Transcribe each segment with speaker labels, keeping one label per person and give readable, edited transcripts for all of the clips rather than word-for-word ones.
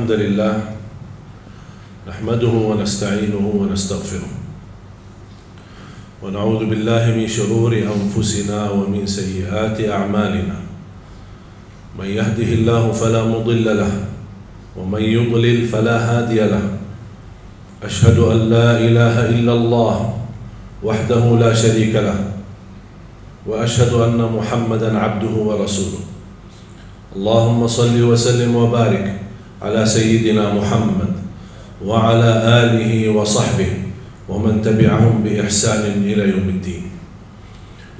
Speaker 1: الحمد لله نحمده ونستعينه ونستغفره ونعوذ بالله من شرور أنفسنا ومن سيئات أعمالنا من يهده الله فلا مضل له ومن يضلل فلا هادي له أشهد أن لا إله إلا الله وحده لا شريك له وأشهد أن محمدا عبده ورسوله اللهم صل وسلم وبارك على سيدنا محمد وعلى آله وصحبه ومن تبعهم بإحسان إلى يوم الدين.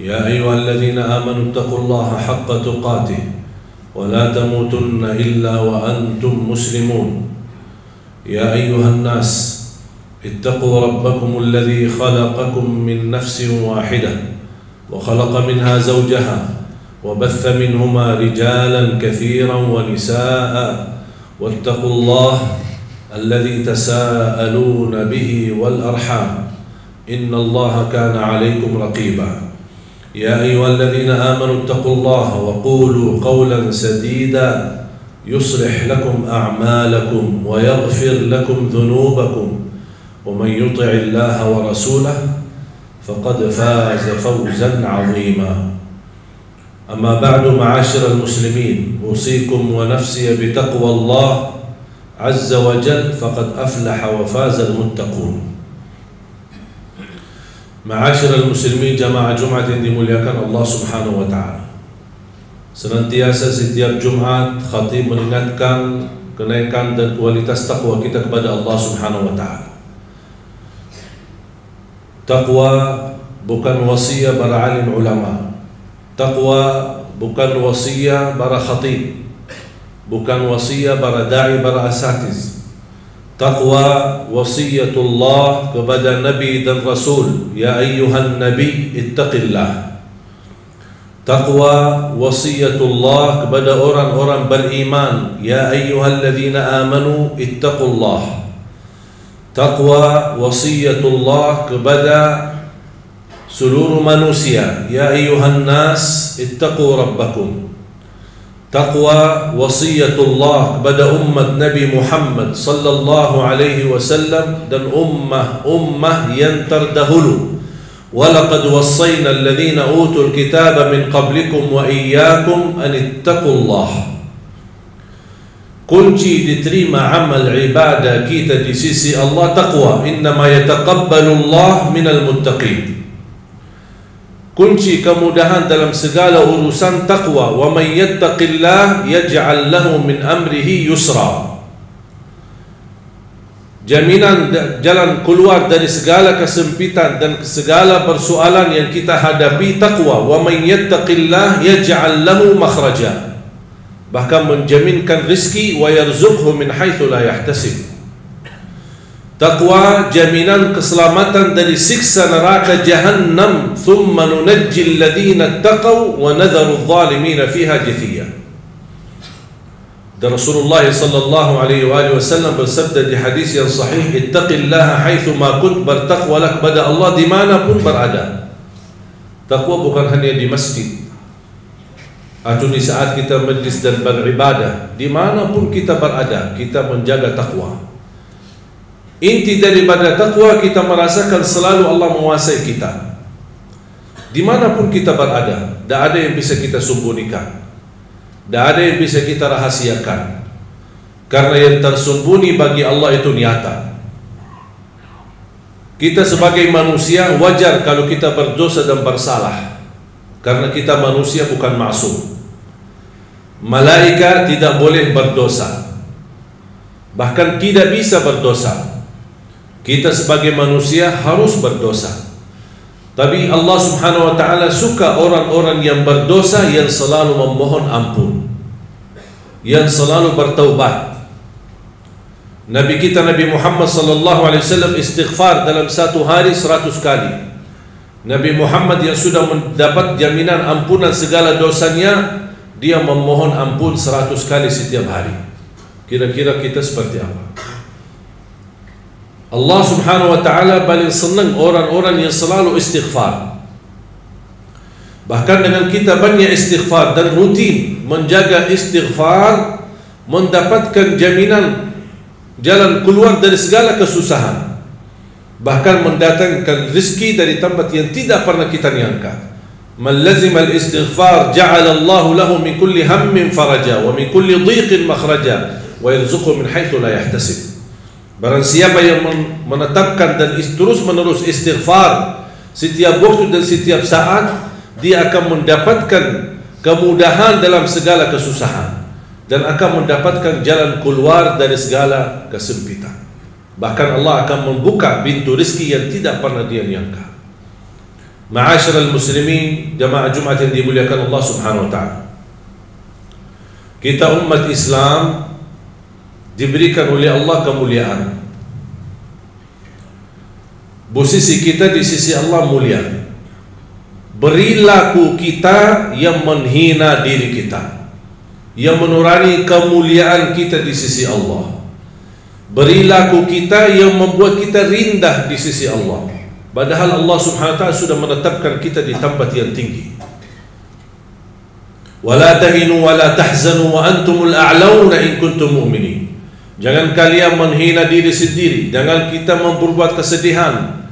Speaker 1: يا أيها الذين آمنوا اتقوا الله حق تقاته ولا تموتن إلا وأنتم مسلمون. يا أيها الناس اتقوا ربكم الذي خلقكم من نفس واحدة وخلق منها زوجها وبث منهما رجالا كثيرا ونساء واتقوا الله الذي تساءلون به والأرحام إن الله كان عليكم رقيبا. يا أيها الذين آمنوا اتقوا الله وقولوا قولا سديدا يصلح لكم أعمالكم ويغفر لكم ذنوبكم ومن يطع الله ورسوله فقد فاز فوزا عظيما. أما بعد معاشر المسلمين أوصيكم ونفسي بتقوى الله عز وجل فقد أفلح وفاز المتقون. معاشر المسلمين jamaah Jumat yang dimuliakan Allah Subhanahu wa taala. Senantiasa setiap Jumat khatib mengingatkan kenaikan dan kualitas takwa kita kepada Allah Subhanahu wa taala. Takwa bukan wasiat para alim ulama. Takwa bukan wasiat para khatib, bukan wasiat para da'i, para asatiz. Taqwa wasiyatullah kepada Nabi dan Rasul. Ya ayyuhan Nabi ittaqillah. Taqwa wasiyatullah kepada orang-orang beriman. Ya ayyuhalladzina amanu ittaqullah. Taqwa wasiyatullah kepada seluruh manusia. Ya ayyuhan nas ittaqu rabbakum. Taqwa wasiyatullah kepada umat Nabi Muhammad sallallahu alaihi wasallam dan ummah yang terdahulu. Walaqad wassayna alladhina utul kitaba min qablikum wa iyyakum an ittaqullah. Kunci diterima amal ibadah kita di sisi Allah taqwa. Innama yataqabbalu Allah minal muttaqin. Kunci kemudahan dalam segala urusan taqwa. Wa man yattaqillah yaj'al lahu min amrihi yusra. Jaminan jalan keluar dari segala kesempitan dan segala persoalan yang kita hadapi taqwa. Wa man yattaqillah yaj'al lahu makhraja. Bahkan menjaminkan rizki wa yarzuqhu min haitsu la yahtasib. Taqwa jaminan keselamatan dari siksa neraka jahannam. Thumma nunajji alladhina taqaw wa nadharu adh-dhalimina fiha jithiya. Dan Rasulullah sallallahu alaihi wasallam bersabda di hadis yang sahih, ittaqillaha haitsu ma kunt, bertakwalah kepada Allah dimanapun berada. Taqwa bukan hanya di masjid atau di saat kita majlis dan beribadah. Dimanapun kita berada, kita menjaga taqwa. Inti daripada takwa kita merasakan selalu Allah menguasai kita. Dimanapun kita berada, tidak ada yang bisa kita sembunyikan, tidak ada yang bisa kita rahasiakan. Karena yang tersembunyi bagi Allah itu nyata. Kita sebagai manusia wajar kalau kita berdosa dan bersalah, karena kita manusia bukan maksum. Malaikat tidak boleh berdosa, bahkan tidak bisa berdosa. Kita sebagai manusia harus berdosa. Tapi Allah Subhanahu wa ta'ala suka orang-orang yang berdosa, yang selalu memohon ampun, yang selalu bertaubat. Nabi kita Nabi Muhammad sallallahu alaihi wasallam istighfar dalam satu hari 100 kali. Nabi Muhammad yang sudah mendapat jaminan ampunan segala dosanya, dia memohon ampun 100 kali setiap hari. Kira-kira kita seperti apa? Allah Subhanahu wa ta'ala paling senang orang-orang yang selalu istighfar. Bahkan dengan kita banyak istighfar dan rutin menjaga istighfar, mendapatkan jaminan jalan keluar dari segala kesusahan, bahkan mendatangkan rezeki dari tempat yang tidak pernah kita nyangka. Man lazima al-istighfar ja'ala Allahu lahu min kulli hammin faraja wa min kulli dhiqin makhraja wa yarzuqhu min haitsu la yahtasib. Barang siapa yang menetapkan dan terus menerus istighfar setiap waktu dan setiap saat, dia akan mendapatkan kemudahan dalam segala kesusahan dan akan mendapatkan jalan keluar dari segala kesempitan. Bahkan Allah akan membuka pintu rezeki yang tidak pernah dia nyangka. Ma'asyiral muslimin, jamaah Jumat yang dimuliakan Allah Subhanahu wa taala. Kita umat Islam diberikan oleh Allah kemuliaan. Posisi kita di sisi Allah mulia. Perilaku kita yang menghina diri kita, yang menurani kemuliaan kita di sisi Allah. Perilaku kita yang membuat kita rendah di sisi Allah. Padahal Allah Subhanahu wa taala sudah menetapkan kita di tempat yang tinggi. Wala tahinu wala tahzanu wa antumul a'launa in kuntum mu'minin. Jangan kalian menghina diri sendiri, jangan kita memperbuat kesedihan,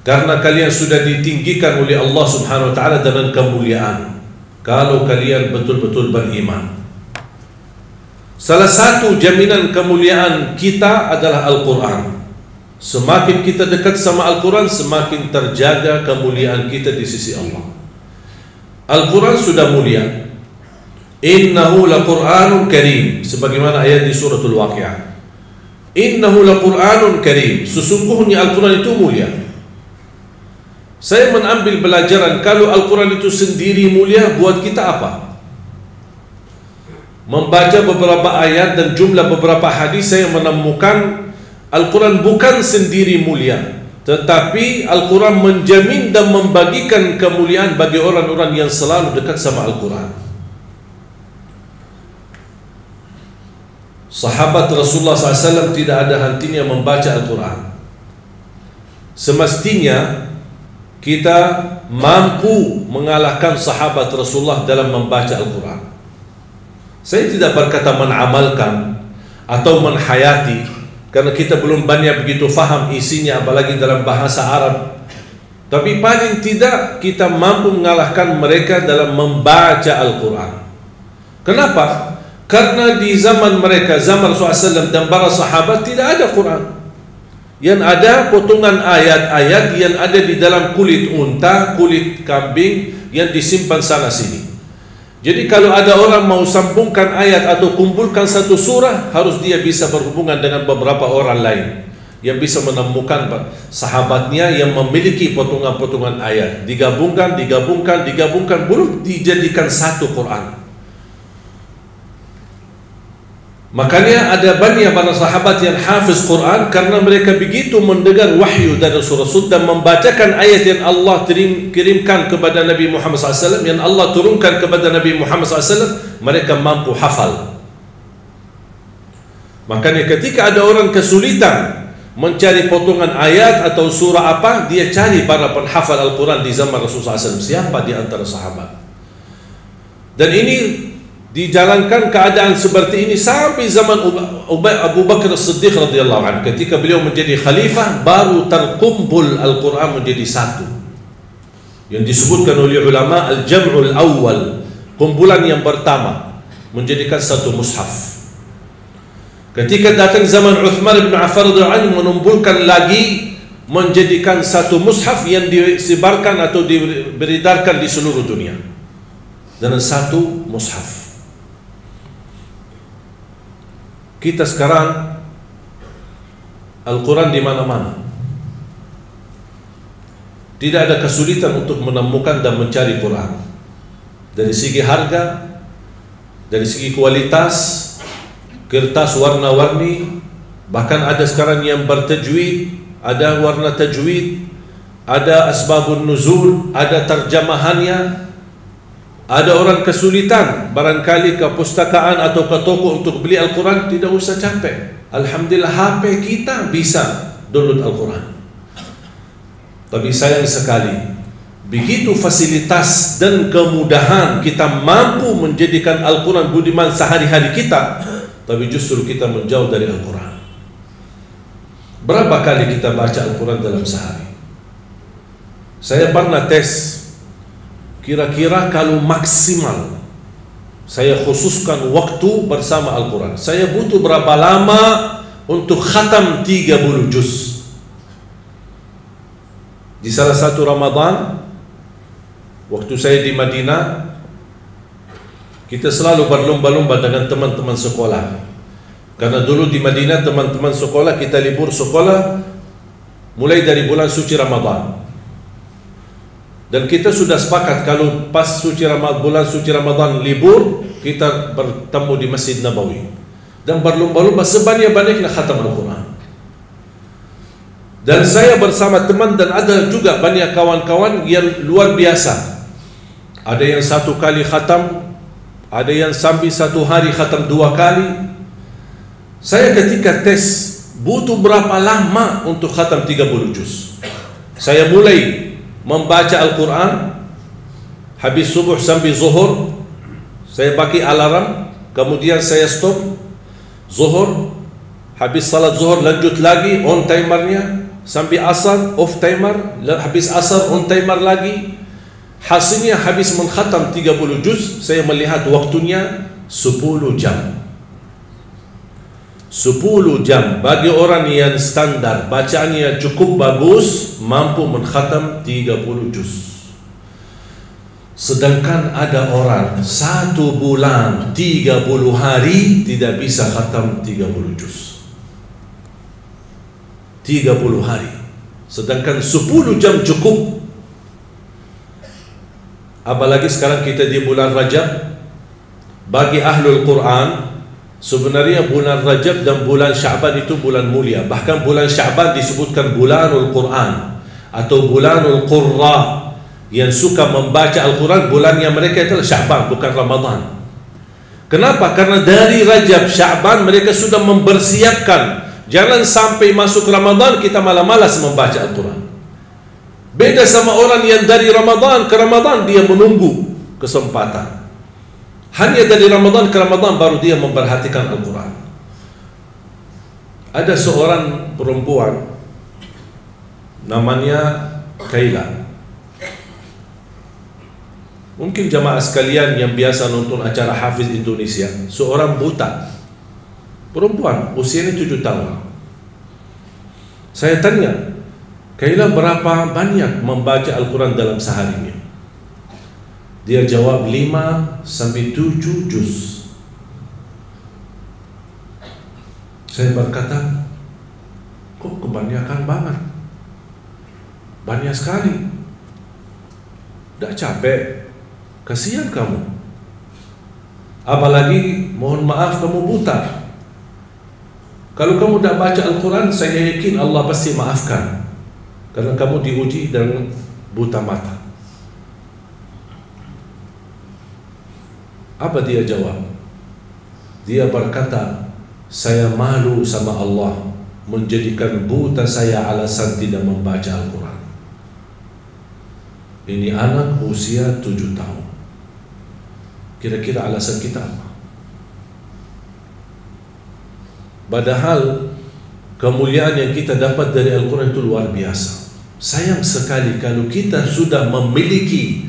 Speaker 1: karena kalian sudah ditinggikan oleh Allah Subhanahu wa taala dengan kemuliaan kalau kalian betul-betul beriman. Salah satu jaminan kemuliaan kita adalah Al-Quran. Semakin kita dekat sama Al-Quran, semakin terjaga kemuliaan kita di sisi Allah. Al-Quran sudah mulia. Innahu laqur'anun karim, sebagaimana ayat di suratul Waqiah. Innahu laqur'anun karim, sesungguhnya Al-Quran itu mulia. Saya mengambil pelajaran, kalau Al-Quran itu sendiri mulia, buat kita apa? Membaca beberapa ayat dan jumlah beberapa hadis, saya menemukan Al-Quran bukan sendiri mulia, tetapi Al-Quran menjamin dan membagikan kemuliaan bagi orang-orang yang selalu dekat sama Al-Quran. Sahabat Rasulullah SAW tidak ada hentinya membaca Al-Quran. Semestinya kita mampu mengalahkan sahabat Rasulullah dalam membaca Al-Quran. Saya tidak berkata menamalkan atau menhayati, karena kita belum banyak begitu faham isinya, apalagi dalam bahasa Arab. Tapi paling tidak kita mampu mengalahkan mereka dalam membaca Al-Quran. Kenapa? Karena di zaman mereka, zaman Rasulullah SAW dan para sahabat, tidak ada Quran. Yang ada potongan ayat-ayat yang ada di dalam kulit unta, kulit kambing yang disimpan sana sini. Jadi kalau ada orang mau sambungkan ayat atau kumpulkan satu surah, harus dia bisa berhubungan dengan beberapa orang lain yang bisa menemukan sahabatnya yang memiliki potongan-potongan ayat, digabungkan, belum dijadikan satu Quran. Makanya ada banyak para sahabat yang hafiz Quran karena mereka begitu mendengar wahyu dari Rasul dan membacakan ayat yang Allah kirimkan kepada Nabi Muhammad SAW, yang Allah turunkan kepada Nabi Muhammad SAW, mereka mampu hafal. Makanya ketika ada orang kesulitan mencari potongan ayat atau surah apa, dia cari para penghafal Al-Quran di zaman Rasulullah SAW. Siapa di antara sahabat? Dan ini dijalankan keadaan seperti ini sampai zaman Abu Bakar As-Siddiq radhiyallahu anhu. Ketika beliau menjadi khalifah, baru terkumpul Al-Quran menjadi satu, yang disebutkan oleh ulama al-jam'ul awal, kumpulan yang pertama menjadikan satu mushaf. Ketika datang zaman Uthman bin Affan radhiyallahu anhu, menumbuhkan lagi menjadikan satu mushaf yang disebarkan atau diberedarkan di seluruh dunia dengan satu mushaf. Kita sekarang Al-Quran di mana-mana. Tidak ada kesulitan untuk menemukan dan mencari Quran. Dari segi harga, dari segi kualitas, kertas warna-warni, bahkan ada sekarang yang bertajwid, ada warna tajwid, ada asbabun nuzul, ada terjemahannya. Ada orang kesulitan barangkali ke pustakaan atau ke toko untuk beli Al-Quran, tidak usah capek. Alhamdulillah HP kita bisa download Al-Quran. Tapi sayang sekali, begitu fasilitas dan kemudahan kita mampu menjadikan Al-Quran budiman sehari-hari kita, tapi justru kita menjauh dari Al-Quran. Berapa kali kita baca Al-Quran dalam sehari? Saya pernah tes, kira-kira kalau maksimal saya khususkan waktu bersama Al-Quran, saya butuh berapa lama untuk khatam 30 juz. Di salah satu Ramadan, waktu saya di Madinah, kita selalu berlomba-lomba dengan teman-teman sekolah. Karena dulu di Madinah teman-teman sekolah, kita libur sekolah mulai dari bulan suci Ramadan. Dan kita sudah sepakat kalau pas bulan suci Ramadan libur, kita bertemu di Masjid Nabawi dan berlomba-lomba sebanyak-banyaknya khatam Al-Quran. Dan saya bersama teman, dan ada juga banyak kawan-kawan yang luar biasa. Ada yang 1 kali khatam, ada yang sampai 1 hari khatam 2 kali. Saya ketika tes butuh berapa lama untuk khatam 30 juz. Saya mulai membaca Al-Quran, habis subuh sampai zuhur, saya pakai alarm, kemudian saya stop, zuhur, habis salat zuhur lanjut lagi, on timernya, sampai asar, off timer, habis asar, on timer lagi. Hasilnya habis mengkhatam 30 juz, saya melihat waktunya 10 jam. 10 jam bagi orang yang standar, bacaannya cukup bagus, mampu mengkhatam 30 juz. Sedangkan ada orang 1 bulan 30 hari tidak bisa khatam 30 juz. 30 hari. Sedangkan 10 jam cukup. Apalagi sekarang kita di bulan Rajab. Bagi ahlul Quran, sebenarnya bulan Rajab dan bulan Sya'ban itu bulan mulia. Bahkan bulan Sya'ban disebutkan bulanul Quran atau bulanul Qurra. Yang suka membaca Al-Quran, bulannya mereka adalah Sya'ban, bukan Ramadan. Kenapa? Karena dari Rajab, Sya'ban mereka sudah mempersiapkan. Jangan sampai masuk Ramadan kita malah malas membaca Al-Quran. Beda sama orang yang dari Ramadan ke Ramadan dia menunggu kesempatan. Hanya dari Ramadan ke Ramadan baru dia memperhatikan Al-Quran. Ada seorang perempuan namanya Kaila. Mungkin jamaah sekalian yang biasa nonton acara Hafiz Indonesia, seorang buta perempuan, usianya 7 tahun. Saya tanya, Kaila berapa banyak membaca Al-Quran dalam seharinya? Dia jawab 5 sampai 7 juz. Saya berkata, kok kebanyakan banget? Banyak sekali. Tidak capek? Kasihan kamu. Apalagi mohon maaf kamu buta. Kalau kamu tidak baca Al-Quran, saya yakin Allah pasti maafkan. Karena kamu diuji dengan buta mata. Apa dia jawab? Dia berkata, saya malu sama Allah menjadikan buta saya alasan tidak membaca Al-Quran. Ini anak usia 7 tahun. Kira-kira alasan kita apa? Padahal kemuliaan yang kita dapat dari Al-Quran itu luar biasa. Sayang sekali kalau kita sudah memiliki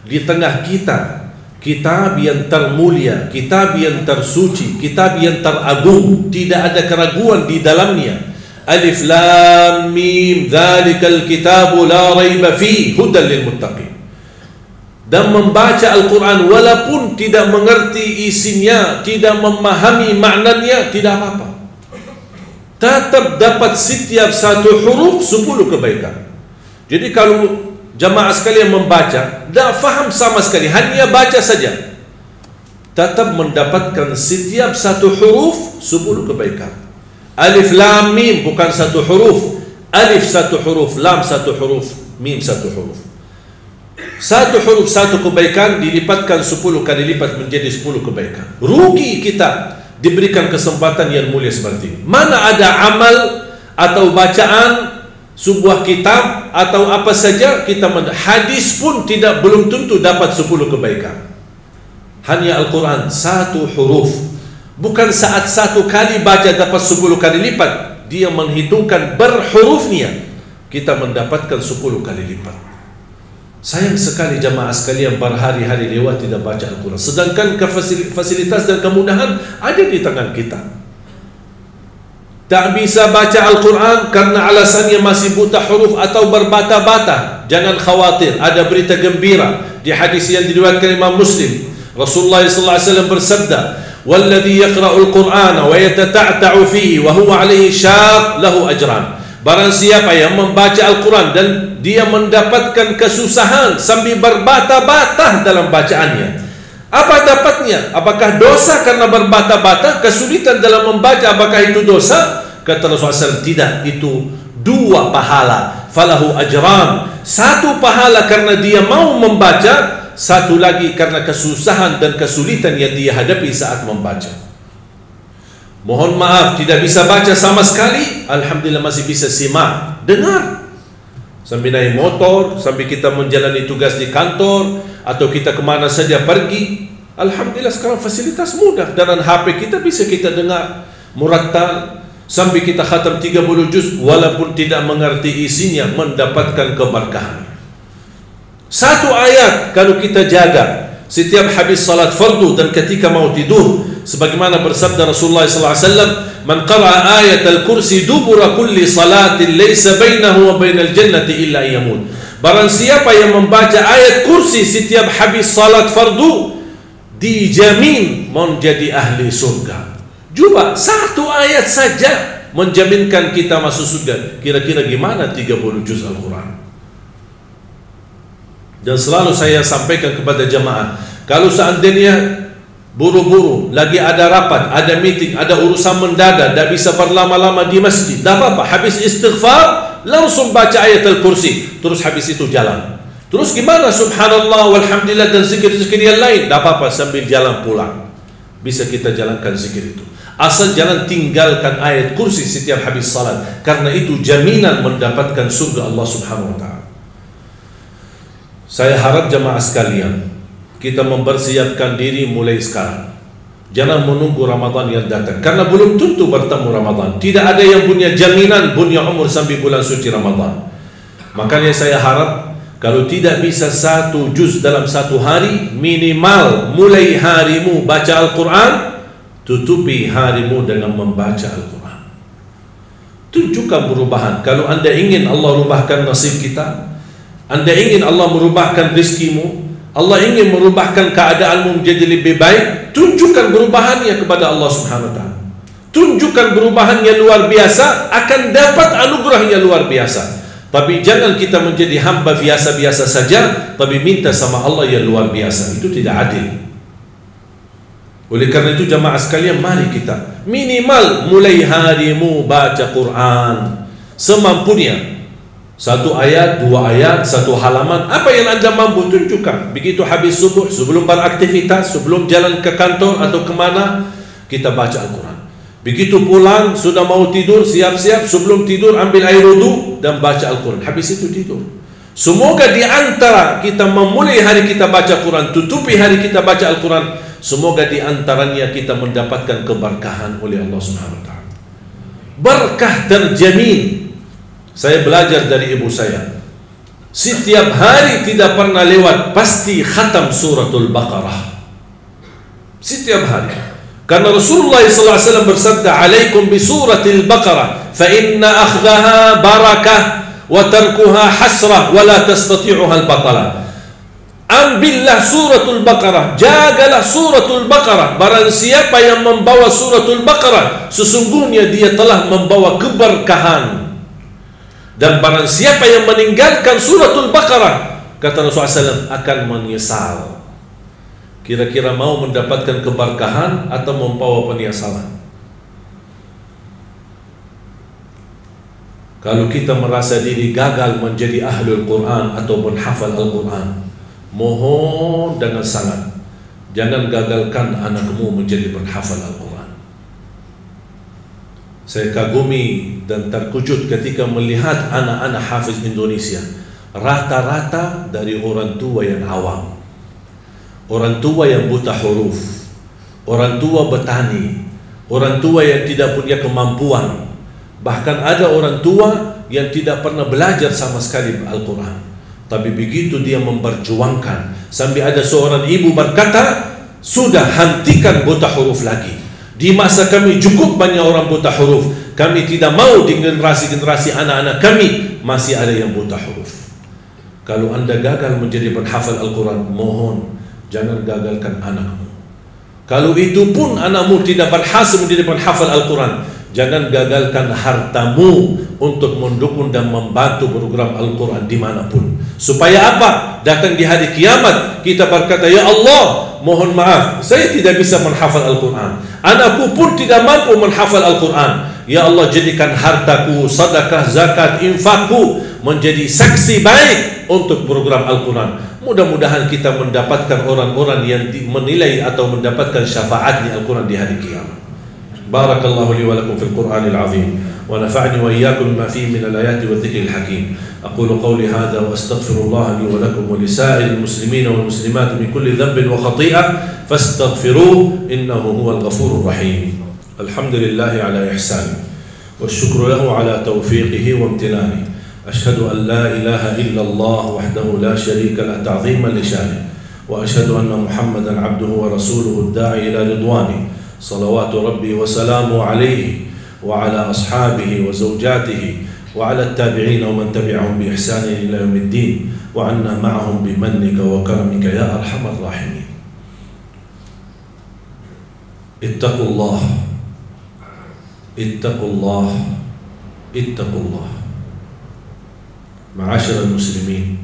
Speaker 1: di tengah kita kitab yang termulia, kitab yang tersuci, kitab yang teragung, tidak ada keraguan di dalamnya. Alif Lam Mim, dzalikal kitabu la raiba fihi hudan lil muttaqin. Dan membaca Al-Quran walaupun tidak mengerti isinya, tidak memahami maknanya, tidak apa-apa. Tetap dapat setiap satu huruf 10 kebaikan. Jadi kalau jamaah sekalian membaca, tidak faham sama sekali, hanya baca saja, tetap mendapatkan setiap satu huruf 10 kebaikan. Alif Lam Mim bukan satu huruf, alif satu huruf, lam satu huruf, mim satu huruf. Satu huruf satu kebaikan dilipatkan 10 kali lipat menjadi 10 kebaikan. Rugi kita diberikan kesempatan yang mulia seperti ini. Mana ada amal atau bacaan sebuah kitab atau apa saja kita hadis pun belum tentu dapat 10 kebaikan. Hanya Al-Quran satu huruf. Bukan saat satu kali baca dapat 10 kali lipat. dia menghitungkan berhurufnya, kita mendapatkan 10 kali lipat. Sayang sekali jamaah sekalian berhari-hari lewat tidak baca Al-Quran, sedangkan fasilitas dan kemudahan ada di tangan kita. Tak bisa baca Al-Quran karena alasannya masih buta huruf atau berbata-bata. Jangan khawatir, ada berita gembira di hadis yang diriwayatkan Imam Muslim. Rasulullah SAW bersabda, "Walladhi yaqra'ul Qur'ana wa yatata'ta'u fihi wa huwa 'alaihi syaq lahu ajran." Barang siapa yang membaca Al-Quran dan dia mendapatkan kesusahan sambil berbata-bata dalam bacaannya, apa dapatnya? Apakah dosa karena berbata-bata? Kesulitan dalam membaca, apakah itu dosa? Kata Rasulullah SAW, tidak, itu 2 pahala. Falahu ajran, 1 pahala karena dia mau membaca, 1 lagi karena kesusahan dan kesulitan yang dia hadapi saat membaca. Mohon maaf, tidak bisa baca sama sekali, alhamdulillah masih bisa simak, dengar. Sambil naik motor, sambil kita menjalani tugas di kantor, atau kita kemana saja pergi, alhamdulillah sekarang fasilitas mudah. Dan HP kita bisa kita dengar murattal, sambil kita khatam 30 juz walaupun tidak mengerti isinya, mendapatkan keberkahan. 1 ayat kalau kita jaga setiap habis salat fardu dan ketika mau tidur, sebagaimana bersabda Rasulullah SAW, "Man qara'a ayat al-kursi dubura kulli salatin laysa bainahu wa bainal jannati illa yamut." Barang siapa yang membaca ayat kursi setiap habis salat fardu, dijamin menjadi ahli surga. Coba 1 ayat saja menjaminkan kita masuk surga. Kira-kira gimana 30 juz Al-Quran? Dan selalu saya sampaikan kepada jamaah, kalau seandainya buru-buru, lagi ada rapat, ada meeting, ada urusan mendadak, tak bisa berlama-lama di masjid, tak apa-apa, habis istighfar langsung baca ayat Al-Kursi, terus habis itu jalan. Terus gimana? Subhanallah walhamdulillah dan zikir-zikir yang lain, tak apa-apa, sambil jalan pulang bisa kita jalankan zikir itu. Asal jangan tinggalkan ayat kursi setiap habis salat, karena itu jaminan mendapatkan surga Allah Subhanahu wa ta'ala. Saya harap jamaah sekalian, kita mempersiapkan diri mulai sekarang. Jangan menunggu Ramadan yang datang, karena belum tentu bertemu Ramadan. Tidak ada yang punya jaminan punya umur sampai bulan suci Ramadan. Makanya saya harap kalau tidak bisa 1 juz dalam 1 hari, minimal mulai harimu baca Al-Quran, tutupi harimu dengan membaca Al-Quran. Tunjukkan perubahan. Kalau anda ingin Allah rubahkan nasib kita, anda ingin Allah merubahkan rizkimu, Allah ingin merubahkan keadaanmu menjadi lebih baik, tunjukkan perubahannya kepada Allah Subhanahu wa ta'ala. Tunjukkan perubahan yang luar biasa, akan dapat anugerah yang luar biasa. Tapi jangan kita menjadi hamba biasa-biasa saja, tapi minta sama Allah yang luar biasa. Itu tidak adil. Oleh karena itu jamaah sekalian, mari kita minimal mulai harimu baca Quran semampunya. 1 ayat, 2 ayat, 1 halaman, apa yang anda mampu tunjukkan. Begitu habis subuh, sebelum beraktivitas, sebelum jalan ke kantor atau kemana, kita baca Al-Quran. Begitu pulang, sudah mau tidur, siap-siap, sebelum tidur ambil air wudu dan baca Al-Quran. Habis itu tidur. Semoga di antara kita memulai hari kita baca Quran, tutupi hari kita baca Al-Quran, semoga di antaranya kita mendapatkan keberkahan oleh Allah Subhanahu wa ta'ala. Berkah terjamin. Saya belajar dari ibu saya, setiap hari tidak pernah lewat pasti khatam suratul Baqarah setiap hari. Karena Rasulullah SAW bersabda, "Alaikum bi suratil Baqarah fa inna akhdaha barakah wa tarkuha hasrah wa la tastati'uha al-batalah." Ambillah suratul Baqarah, jagalah suratul Baqarah. Barang siapa yang membawa suratul Baqarah, sesungguhnya dia telah membawa keberkahan. Dan barang siapa yang meninggalkan suratul Baqarah, kata Rasulullah SAW, akan menyesal. Kira-kira mau mendapatkan keberkahan atau membawa penyesalan? Kalau kita merasa diri gagal menjadi ahlul Quran atau penghafal Al-Quran, mohon dengan sangat, jangan gagalkan anakmu menjadi penghafal Al-Quran. Saya kagumi dan terkejut ketika melihat anak-anak hafiz Indonesia, rata-rata dari orang tua yang awam, orang tua yang buta huruf, orang tua petani, orang tua yang tidak punya kemampuan. Bahkan ada orang tua yang tidak pernah belajar sama sekali Al-Quran, tapi begitu dia memperjuangkan, sampai ada seorang ibu berkata, sudah, hentikan buta huruf lagi. Di masa kami cukup banyak orang buta huruf, kami tidak mau di generasi-generasi anak-anak kami masih ada yang buta huruf. Kalau anda gagal menjadi penghafal Al-Quran, mohon jangan gagalkan anakmu. Kalau itu pun anakmu tidak berhasil menjadi penghafal Al-Quran, jangan gagalkan hartamu untuk mendukung dan membantu program Al-Quran dimanapun. Supaya apa? Datang di hari kiamat kita berkata, ya Allah, mohon maaf, saya tidak bisa menghafal Al-Quran, anakku pun tidak mampu menghafal Al-Quran. Ya Allah, jadikan hartaku, sedekah, zakat, infakku menjadi saksi baik untuk program Al-Quran. Mudah-mudahan kita mendapatkan orang-orang yang menilai atau mendapatkan syafaatnya Al-Quran di hari kiamat. Barakallahu li wa lakum fil Qur'anil azim, wa nafa'ni wa iyyakum bima fihi min al-ayati wa dhikril hakim. Aqulu qawli hadha wa astaghfirullah li wa lakum wa li sa'iril muslimina wal muslimat min kulli dhanbin wa khati'ah fastaghfiruhu innahu huwal ghafurur rahim. Alhamdulillahi ala ihsani wa syukru lahu ala tawfiqihi wa imtinani. Ashhadu an la ilaha illallah wahdahu la sharika la ta'ziman li syanihi, wa ashhadu anna Muhammadan 'abduhu wa rasuluhu ad-da'i ila ridwanihi. Salawatu Rabbi wa salamu alaihi wa ala ashabihi wa zawjatihi wa ala at-tabi'in wa man tabi'ahum bi ihsanin ila yaumiddin wa anna ma'ahum bi mannika wa karamika ya arhamar rahimin. Ittaqullah, ittaqullah, ittaqullah. Ma'asyiral muslimin,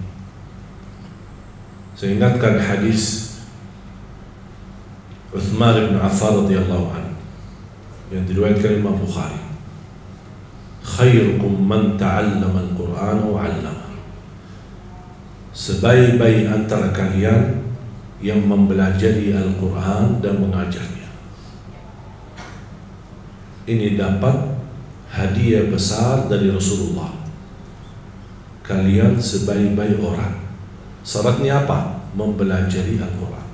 Speaker 1: saya ingatkan hadis Uthman bin Affan radhiyallahu anhu yang diriwayatkan Imam Bukhari, khairukum man ta'allama al-Qur'an wa 'allama. Sebaik-baik antara kalian yang mempelajari Al-Quran dan mengajarnya. Ini dapat hadiah besar dari Rasulullah. Kalian sebaik-baik orang. Syaratnya apa? Mempelajari Al-Quran.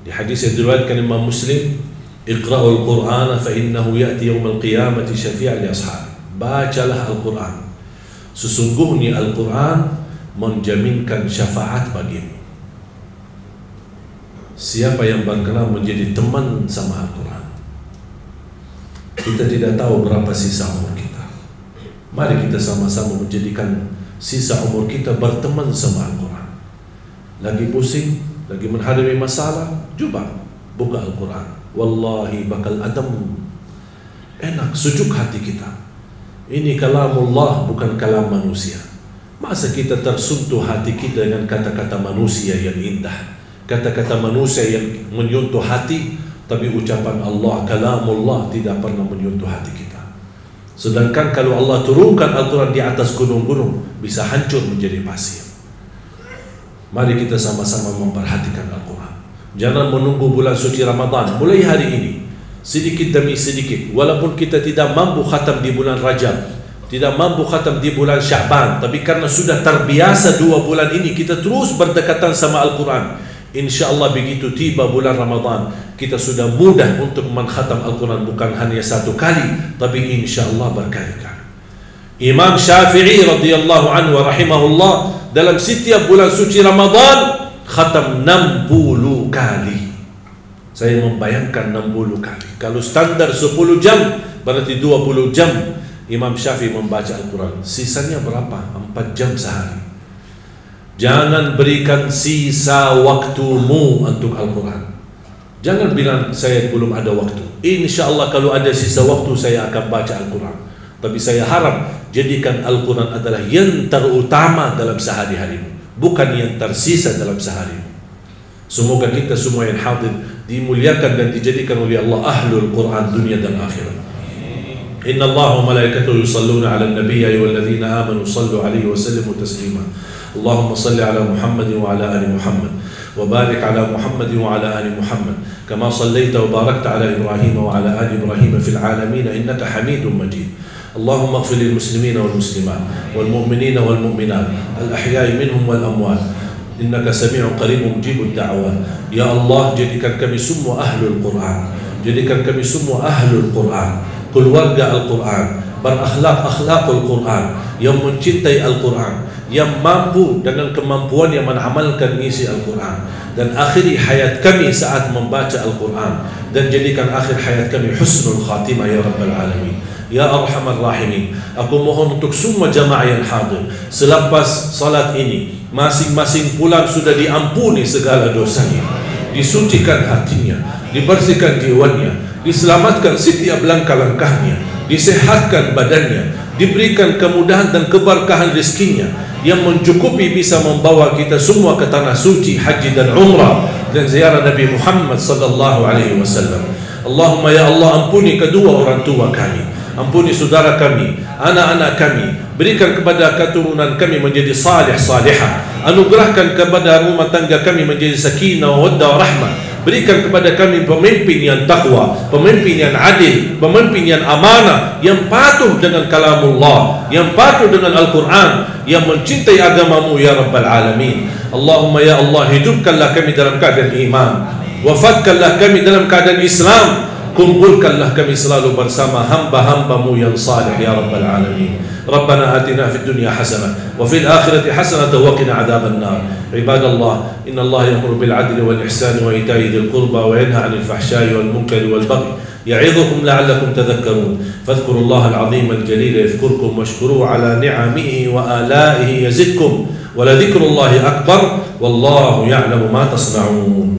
Speaker 1: Di hadis yang diriwayatkan Imam Muslim, Iqra'ul Qur'ana fa innahu ya'ti yawmal qiyamati syafi'an li ashabi. Bacalah Al-Quran, sesungguhnya Al-Quran menjaminkan syafaat bagimu. Siapa yang berkenan menjadi teman sama Al-Quran? Kita tidak tahu berapa sisa umur kita. Mari kita sama-sama menjadikan sisa umur kita berteman sama Al-Quran. Lagi pusing, lagi menghadapi masalah, coba buka Al-Quran. Wallahi bakal adem, enak, sejuk hati kita. Ini kalamullah, bukan kalam manusia. Masa kita tersentuh hati kita dengan kata-kata manusia yang indah, kata-kata manusia yang menyentuh hati, tapi ucapan Allah, kalamullah, tidak pernah menyentuh hati kita. Sedangkan kalau Allah turunkan Al-Quran di atas gunung-gunung, bisa hancur menjadi pasir. Mari kita sama-sama memperhatikan Al-Quran. Jangan menunggu bulan suci Ramadan. Mulai hari ini, sedikit demi sedikit, walaupun kita tidak mampu khatam di bulan Rajab, tidak mampu khatam di bulan Sya'ban, tapi karena sudah terbiasa 2 bulan ini, kita terus berdekatan sama Al-Quran. InsyaAllah begitu tiba bulan Ramadan, kita sudah mudah untuk mengkhatam Al-Quran, bukan hanya 1 kali, tapi insyaAllah berkali-kali. Imam Syafi'i radhiyallahu anhu wa rahimahullah, dalam setiap bulan suci Ramadan khatam 60 kali. Saya membayangkan 60 kali. Kalau standar 10 jam, berarti 20 jam Imam Syafi'i membaca Al-Quran. Sisanya berapa? 4 jam sehari. Jangan berikan sisa waktumu untuk Al-Quran. Jangan bilang saya belum ada waktu. InsyaAllah kalau ada sisa waktu saya akan baca Al-Quran. Tapi saya harap jadikan Al-Quran adalah yang terutama dalam sehari-harimu, bukan yang tersisa dalam seharimu. Semoga kita semua yang hadir dimuliakan dan dijadikan oleh Allah ahlul Quran dunia dan akhirat. Inna Allah wa malaikatahu yusalluna ala nabi ya ayyuhalladzina amanu sallu alaihi wa sallimu taslima. Allahumma salli ala Muhammad wa ala ali Muhammad wa barik ala Muhammad wa ala ali Muhammad kama sallaita wa barakta ala Ibrahim wa ala ali Ibrahim fil alamin innaka Hamidum Majid. اللهم اغفر للمسلمين والمسلمات والمؤمنين والمؤمنات الأحياء منهم والأموات إنك سميع قريب مجيب الدعوات. Ya Allah, jadikan kami semua ahlul Quran, jadikan kami semua ahlul Quran. keluarga Al-Quran, berakhlak-akhlakul Quran, yang mencintai Al-Quran, yang mampu dengan kemampuan yang menamalkan isi Al-Quran, dan akhiri hayat kami saat membaca Al-Quran, dan jadikan akhir hayat kami husnul khatimah ya Rabbal Alamin. Ya Arhamar Rahimin, aku mohon untuk semua jamaah yang hadir, selepas salat ini masing-masing pulang sudah diampuni segala dosanya, disucikan hatinya, dibersihkan jiwanya, diselamatkan setiap langkah-langkahnya, disehatkan badannya, diberikan kemudahan dan keberkahan rezekinya yang mencukupi bisa membawa kita semua ke tanah suci haji dan umrah dan ziarah Nabi Muhammad sallallahu alaihi wasallam. Allahumma ya Allah, ampuni kedua orang tua kami, ampuni saudara kami, anak-anak kami, berikan kepada keturunan kami menjadi salih salihah, anugerahkan kepada rumah tangga kami menjadi sakinah, mawaddah, rahmah. Berikan kepada kami pemimpin yang takwa, pemimpin yang adil, pemimpin yang amanah, yang patuh dengan kalamullah, yang patuh dengan Al-Quran, yang mencintai agamamu ya Rabbal Alamin. Allahumma ya Allah, hidupkanlah kami dalam keadaan iman, wafatkanlah kami dalam keadaan Islam, kumpulkanlah kami selalu bersama hamba-hambamu yang salih ya Rabbal Alamin. Rabbana atina fid dunya hasanah wa fil akhirati hasanah wa qina adzaban nar. Ibadallah, inna Allah ya'muru bil 'adli wal ihsani wa ita'i dzil qurba wa yanha 'anil fahsya'i wal munkari wal baghi ya'idhukum la'allakum tadhakkarun. Fadhkurullaha al-'azima al-jalila yadhkurkum washkuruhu 'ala ni'amihi wa ala'ihi yazidkum wa la dhikrullahi akbar wallahu ya'lamu ma tasna'un.